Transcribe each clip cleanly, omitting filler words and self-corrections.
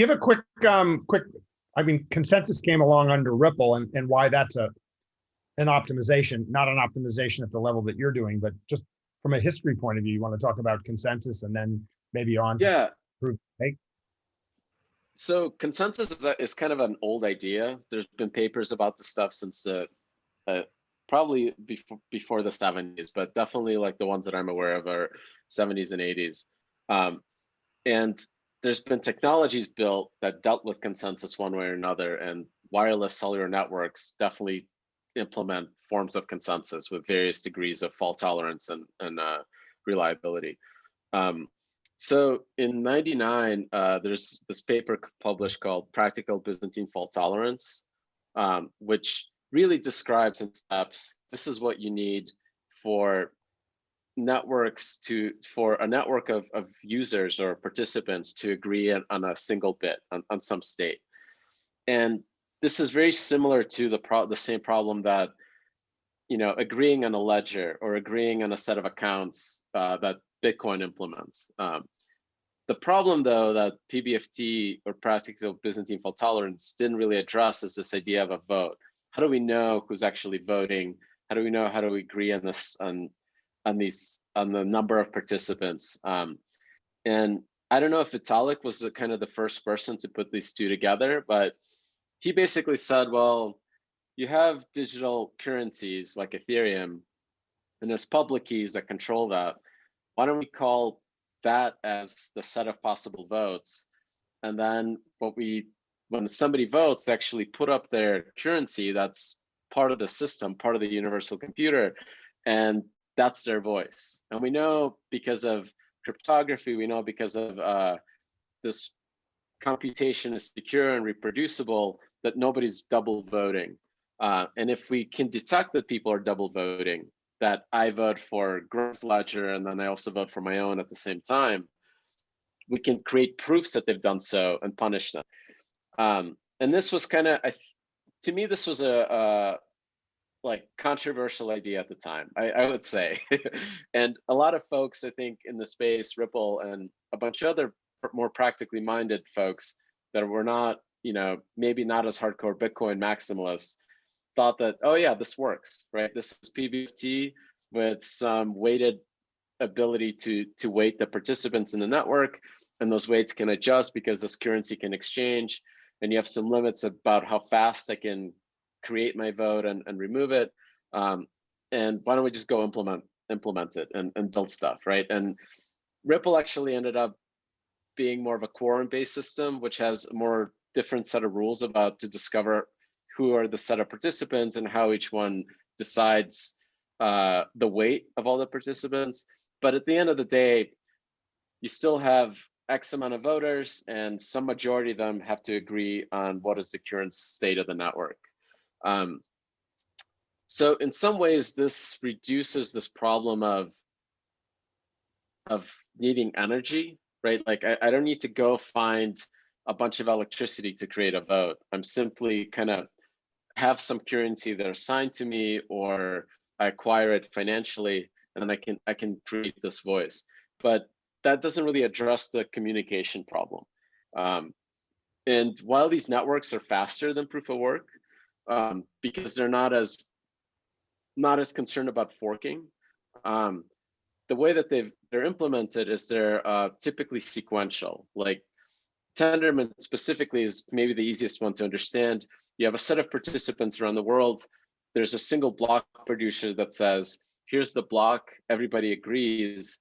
give a quick. I mean, consensus came along under Ripple, and why that's an optimization, not an optimization at the level that you're doing, but just from a history point of view. You want to talk about consensus, and then maybe on to Yeah. proof of stake? So consensus is kind of an old idea. There's been papers about this stuff since probably before the 70s, but definitely like the ones that I'm aware of are 70s and 80s. And there's been technologies built that dealt with consensus one way or another, and wireless cellular networks definitely implement forms of consensus with various degrees of fault tolerance and reliability. So in '99, there's this paper published called Practical Byzantine Fault Tolerance, which really describes in steps, this is what you need for networks for a network of users or participants to agree on a single bit on some state. And this is very similar to the same problem that, agreeing on a ledger or agreeing on a set of accounts that Bitcoin implements. The problem, though, that PBFT or Practical Byzantine Fault Tolerance didn't really address is this idea of a vote. How do we know who's actually voting? How do we agree on this on the number of participants? And I don't know if Vitalik was kind of the first person to put these two together, but he basically said, well, you have digital currencies like Ethereum, and there's public keys that control that. Why don't we call that as the set of possible votes? And then when somebody votes, actually put up their currency that's part of the system, part of the universal computer, and that's their voice. And we know because of cryptography, we know because of this computation is secure and reproducible, that nobody's double voting. And if we can detect that people are double voting, that I vote for Grant's ledger and then I also vote for my own at the same time, we can create proofs that they've done so and punish them. And this was kind of, to me, this was a like controversial idea at the time, I would say. And a lot of folks, I think, in the space, Ripple and a bunch of other more practically minded folks that were not, maybe not as hardcore Bitcoin maximalists, thought that, oh yeah, this works, right? This is PBFT with some weighted ability to weight the participants in the network, and those weights can adjust because this currency can exchange, and you have some limits about how fast I can create my vote and remove it. And why don't we just go implement it and build stuff, right? And Ripple actually ended up being more of a quorum-based system, which has a more different set of rules about to discover who are the set of participants and how each one decides the weight of all the participants. But at the end of the day, you still have X amount of voters, and some majority of them have to agree on what is the current state of the network. So in some ways, this reduces this problem of needing energy, right? Like I don't need to go find a bunch of electricity to create a vote. I'm simply kind of have some currency that are assigned to me, or I acquire it financially, and then I can create this voice. But that doesn't really address the communication problem. And while these networks are faster than proof of work, because they're not as concerned about forking, the way that they're implemented is they're typically sequential. Like Tendermint specifically is maybe the easiest one to understand. You have a set of participants around the world. There's a single block producer that says, here's the block, everybody agrees.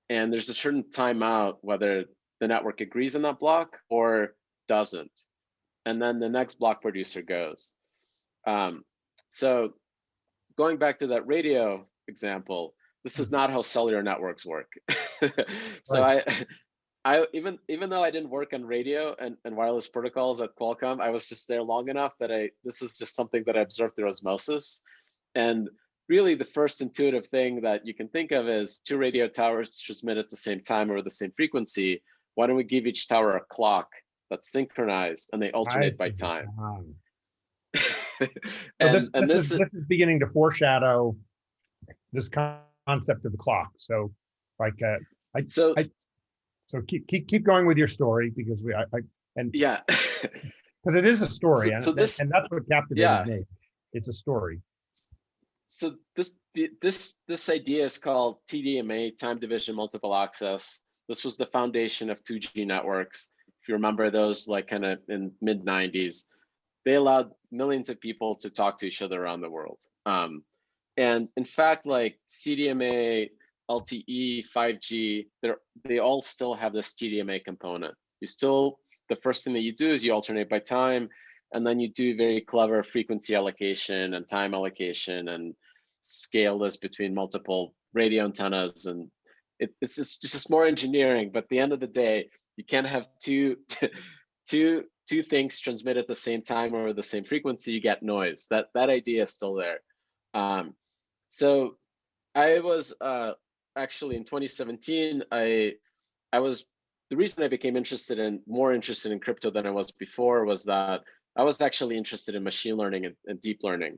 And there's a certain timeout whether the network agrees on that block or doesn't. And then the next block producer goes. So going back to that radio example, this is not how cellular networks work. So right. I even though I didn't work on radio and wireless protocols at Qualcomm, I was just there long enough that this is just something that I observed through osmosis. And really the first intuitive thing that you can think of is two radio towers transmit at the same time or the same frequency. Why don't we give each tower a clock that's synchronized and they alternate by time? This is beginning to foreshadow this concept of the clock. So like so keep going with your story, because And Yeah. because it is a story, So this, and that's what captivated yeah. me. It's a story. So this idea is called TDMA, time division multiple access. This was the foundation of 2G networks. If you remember those, like kind of in mid 90s, they allowed millions of people to talk to each other around the world. And in fact, like CDMA, LTE, 5G, they all still have this TDMA component. You still, the first thing that you do is you alternate by time, and then you do very clever frequency allocation and time allocation and scale this between multiple radio antennas. And it's just more engineering, but at the end of the day, you can't have two things transmit at the same time or the same frequency. You get noise. That idea is still there. So I was actually in 2017, I was, the reason I became more interested in crypto than I was before was that I was actually interested in machine learning and deep learning.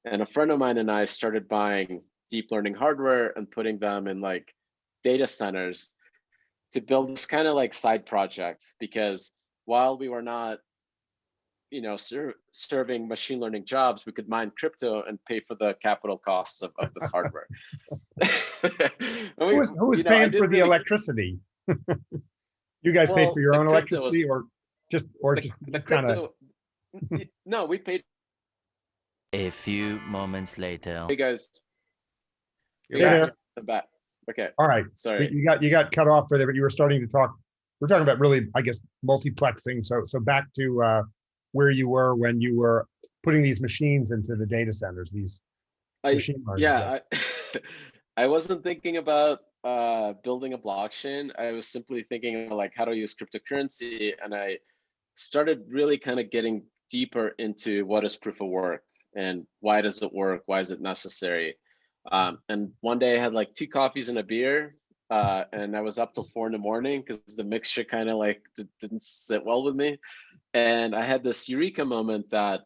And a friend of mine and I started buying deep learning hardware and putting them in like data centers to build this kind of like side project, because while we were not, you know, serving machine learning jobs, we could mine crypto and pay for the capital costs of this hardware. Who was paying for the electricity? You guys paid for your own electricity, or just kind of? No, we paid. A few moments later. Hey guys. Hey there. Back. Okay. All right. Sorry. You got cut off for there, but you were starting to talk. We're talking about really, I guess, multiplexing. So back to where you were when you were putting these machines into the data centers. These machine learning. Yeah. I wasn't thinking about building a blockchain. I was simply thinking like how to use cryptocurrency, and I started really kind of getting deeper into what is proof of work and why does it work, why is it necessary. And one day I had like 2 coffees and a beer, and I was up till 4 in the morning because the mixture kind of like didn't sit well with me. And I had this eureka moment that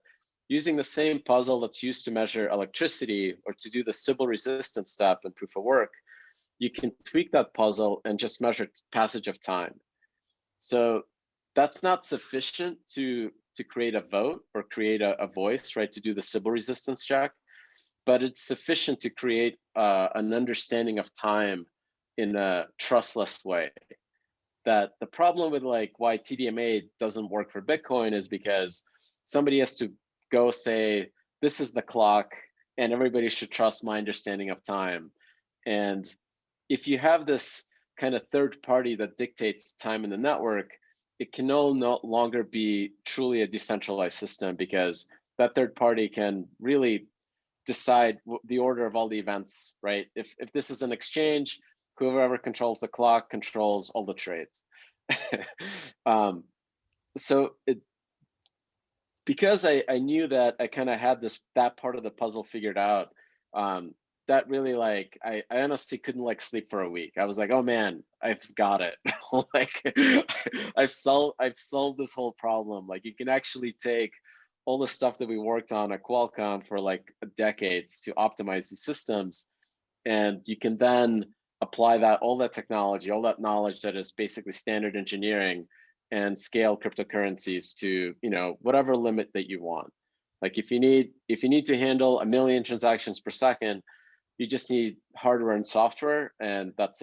using the same puzzle that's used to measure electricity or to do the Sybil resistance step in proof of work, you can tweak that puzzle and just measure passage of time. So that's not sufficient to create a vote or create a voice, right, to do the Sybil resistance check, but it's sufficient to create an understanding of time in a trustless way. That the problem with like why TDMA doesn't work for Bitcoin is because somebody has to go say, this is the clock and everybody should trust my understanding of time. And if you have this kind of third party that dictates time in the network, it can no longer be truly a decentralized system, because that third party can really decide the order of all the events, right? If this is an exchange, whoever controls the clock controls all the trades. So because I knew that I kind of had that part of the puzzle figured out, that really like I honestly couldn't like sleep for a week. I was like, oh man, I've got it. Like I've solved this whole problem. Like you can actually take all the stuff that we worked on at Qualcomm for like decades to optimize these systems, and you can then apply all that technology, all that knowledge that is basically standard engineering, and scale cryptocurrencies to, you know, whatever limit that you want. Like if you need to handle 1 million transactions per second, you just need hardware and software, and that's it.